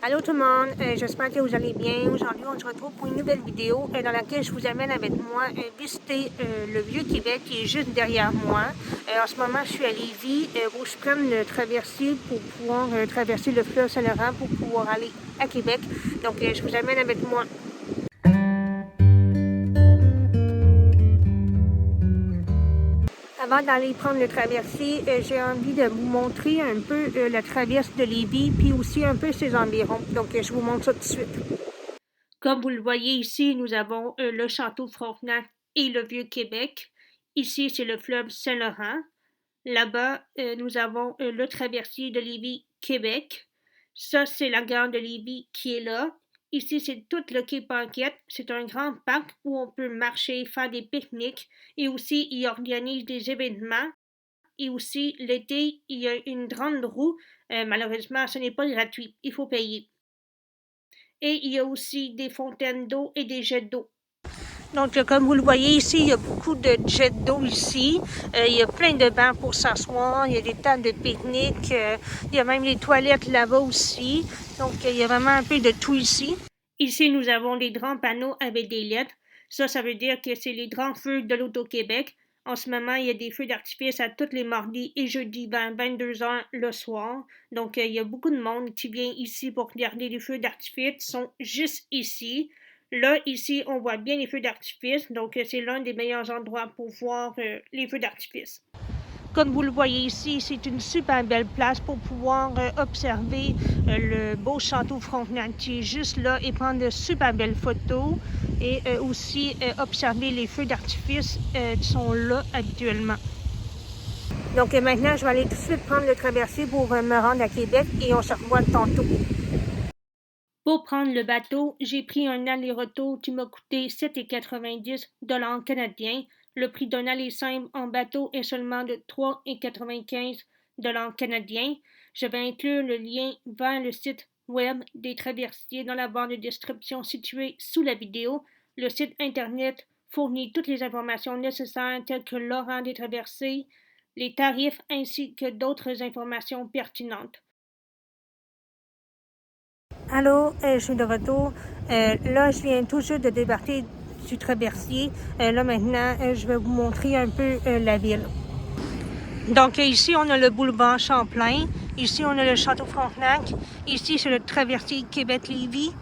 Allô tout le monde, j'espère que vous allez bien. Aujourd'hui, on se retrouve pour une nouvelle vidéo dans laquelle je vous amène avec moi visiter le Vieux-Québec qui est juste derrière moi. En ce moment, je suis à Lévis où je prends le traversier pour pouvoir traverser le fleuve Saint-Laurent pour pouvoir aller à Québec. Donc, je vous amène avec moi. Avant d'aller prendre le traversier, j'ai envie de vous montrer un peu la traverse de Lévis, puis aussi un peu ses environs. Donc, je vous montre ça tout de suite. Comme vous le voyez ici, nous avons le château Frontenac et le Vieux-Québec. Ici, c'est le fleuve Saint-Laurent. Là-bas, nous avons le traversier de Lévis-Québec. Ça, c'est la gare de Lévis qui est là. Ici, c'est tout le quai Paquette. C'est un grand parc où on peut marcher, faire des pique-niques et aussi y organise des événements. Et aussi, l'été, il y a une grande roue. Malheureusement, ce n'est pas gratuit. Il faut payer. Et il y a aussi des fontaines d'eau et des jets d'eau. Donc, comme vous le voyez ici, il y a beaucoup de jets d'eau ici. Il y a plein de bancs pour s'asseoir. Il y a des tables de pique-nique. Il y a même les toilettes là-bas aussi. Donc, il y a vraiment un peu de tout ici. Ici, nous avons des grands panneaux avec des lettres. Ça veut dire que c'est les grands feux de l'Auto-Québec. En ce moment, il y a des feux d'artifice à tous les mardis et jeudis vers 22h le soir. Donc, il y a beaucoup de monde qui vient ici pour regarder les feux d'artifice. Ils sont juste ici. Là, ici, on voit bien les feux d'artifice, donc c'est l'un des meilleurs endroits pour voir les feux d'artifice. Comme vous le voyez ici, c'est une super belle place pour pouvoir observer le beau château Frontenac qui est juste là et prendre de super belles photos et aussi observer les feux d'artifice qui sont là habituellement. Donc maintenant, je vais aller tout de suite prendre le traversier pour me rendre à Québec et on se revoit tantôt. Pour prendre le bateau, j'ai pris un aller-retour qui m'a coûté 7,90 $ canadiens. Le prix d'un aller simple en bateau est seulement de 3,95 $ canadiens. Je vais inclure le lien vers le site web des traversiers dans la barre de description située sous la vidéo. Le site internet fournit toutes les informations nécessaires telles que l'horaire des traversées, les tarifs ainsi que d'autres informations pertinentes. Allô, je suis de retour. Là, je viens tout juste de débarquer du traversier. Là, maintenant, je vais vous montrer un peu la ville. Donc, ici, on a le boulevard Champlain. Ici, on a le château Frontenac. Ici, c'est le traversier Québec-Lévis.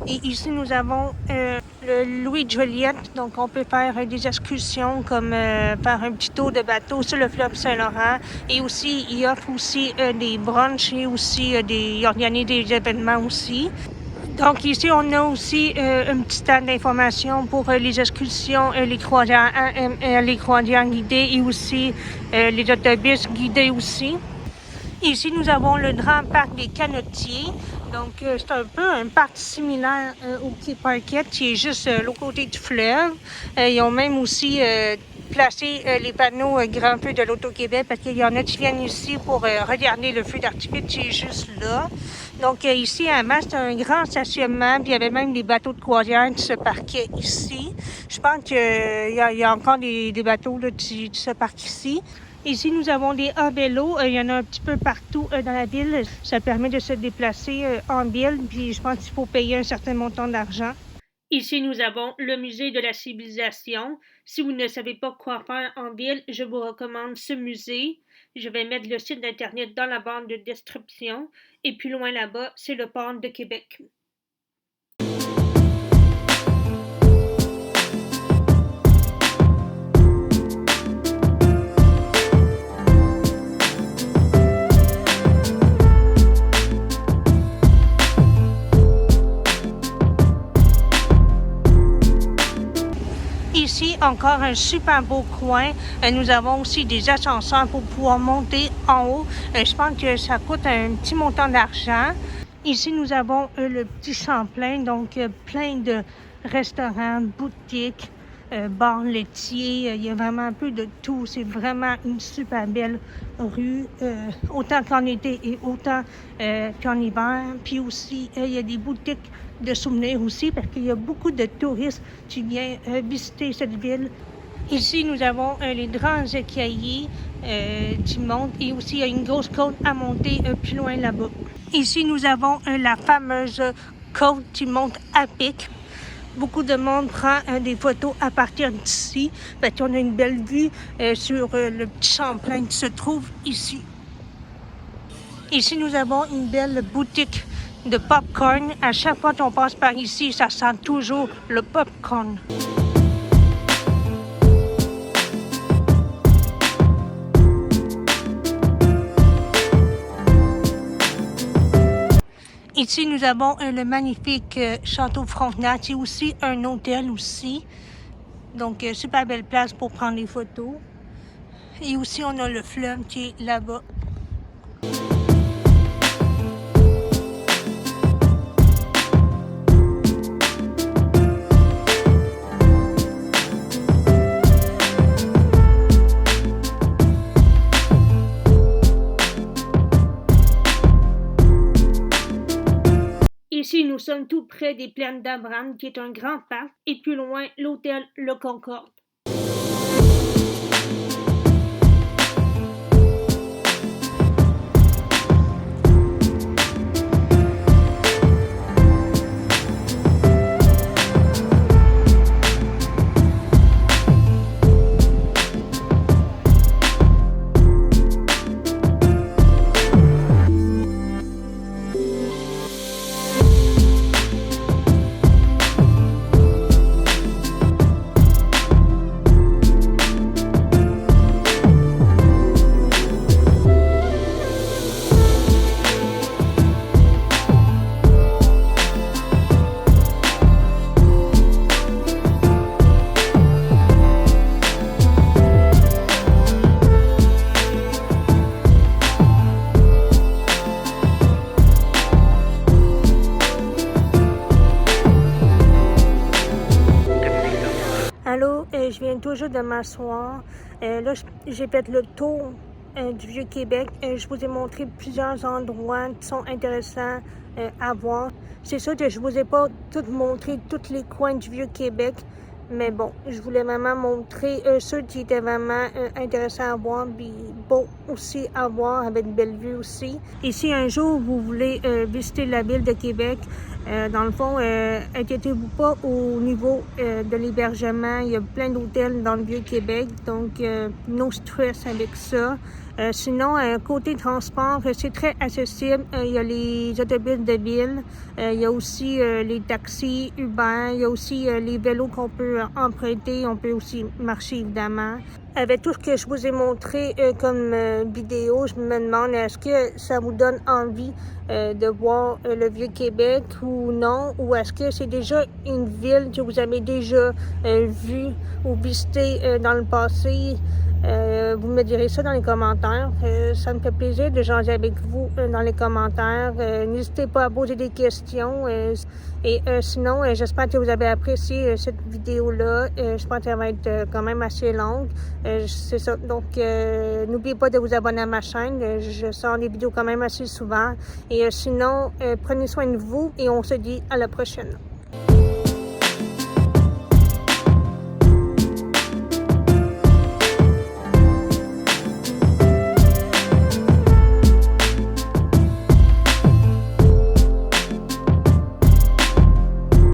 Et ici, nous avons le Louis-Joliette. Donc, on peut faire des excursions comme faire un petit tour de bateau sur le fleuve Saint-Laurent. Et aussi, il offre aussi des brunchs et aussi il organise des événements aussi. Donc, ici, on a aussi un petit stand d'information pour les excursions, les croisières AMR, les croisières guidées et aussi les autobus guidés aussi. Ici, nous avons le grand parc des canotiers. Donc, c'est un peu un parc similaire au quai Paquette qui est juste l'autre côté du fleuve. Ils ont même aussi placé les panneaux Grand Feu de l'Auto-Québec parce qu'il y en a qui viennent ici pour regarder le feu d'artifice qui est juste là. Donc, ici, avant, c'était un grand stationnement, puis il y avait même des bateaux de croisière qui se parquaient ici. Je pense qu'il y a encore des bateaux là, qui se parquent ici. Ici, nous avons des vélos. Il y en a un petit peu partout dans la ville. Ça permet de se déplacer en ville, puis je pense qu'il faut payer un certain montant d'argent. Ici, nous avons le musée de la civilisation. Si vous ne savez pas quoi faire en ville, je vous recommande ce musée. Je vais mettre le site d'internet dans la barre de description. Et plus loin là-bas, c'est le port de Québec. Ici, encore un super beau coin. Nous avons aussi des ascenseurs pour pouvoir monter en haut. Je pense que ça coûte un petit montant d'argent. Ici, nous avons le petit Champlain, donc plein de restaurants, boutiques, bars laitiers. Il y a vraiment un peu de tout. C'est vraiment une super belle rue, autant qu'en été et autant qu'en hiver. Puis aussi, il y a des boutiques de souvenirs aussi parce qu'il y a beaucoup de touristes qui viennent visiter cette ville. Ici, nous avons les grands escaliers qui montent et aussi il y a une grosse côte à monter plus loin là-bas. Ici, nous avons la fameuse côte qui monte à pic. Beaucoup de monde prend des photos à partir d'ici. Parce qu'on a une belle vue sur le petit Champlain qui se trouve ici. Ici, nous avons une belle boutique de popcorn. À chaque fois qu'on passe par ici, ça sent toujours le popcorn. Ici, nous avons le magnifique Château Frontenac. C'est aussi un hôtel aussi. Donc, super belle place pour prendre des photos. Et aussi, on a le fleuve qui est là-bas. Ici, nous sommes tout près des Plaines d'Abraham, qui est un grand parc, et plus loin, l'hôtel Le Concorde. Allô, je viens toujours de m'asseoir. Là, j'ai fait le tour du Vieux-Québec. Je vous ai montré plusieurs endroits qui sont intéressants à voir. C'est sûr que je vous ai pas tout montré tous les coins du Vieux-Québec, mais bon, je voulais vraiment montrer ceux qui étaient vraiment intéressants à voir, puis beaux aussi à voir, avec de belles vues aussi. Et si un jour vous voulez visiter la ville de Québec, dans le fond, inquiétez-vous pas au niveau de l'hébergement. Il y a plein d'hôtels dans le Vieux-Québec, donc no stress avec ça. Sinon, côté transport, c'est très accessible. Il y a les autobus de ville, il y a aussi les taxis Uber, il y a aussi les vélos qu'on peut emprunter, on peut aussi marcher évidemment. Avec tout ce que je vous ai montré comme vidéo, je me demande est-ce que ça vous donne envie de voir le Vieux-Québec ou non, ou est-ce que c'est déjà une ville que vous avez déjà vue ou visitée dans le passé? Vous me direz ça dans les commentaires. Ça me fait plaisir de jaser avec vous dans les commentaires. N'hésitez pas à poser des questions. Sinon, j'espère que vous avez apprécié cette vidéo-là. Je pense qu'elle va être quand même assez longue. C'est ça. Donc, n'oubliez pas de vous abonner à ma chaîne. Je sors des vidéos quand même assez souvent. Et sinon, prenez soin de vous et on se dit à la prochaine.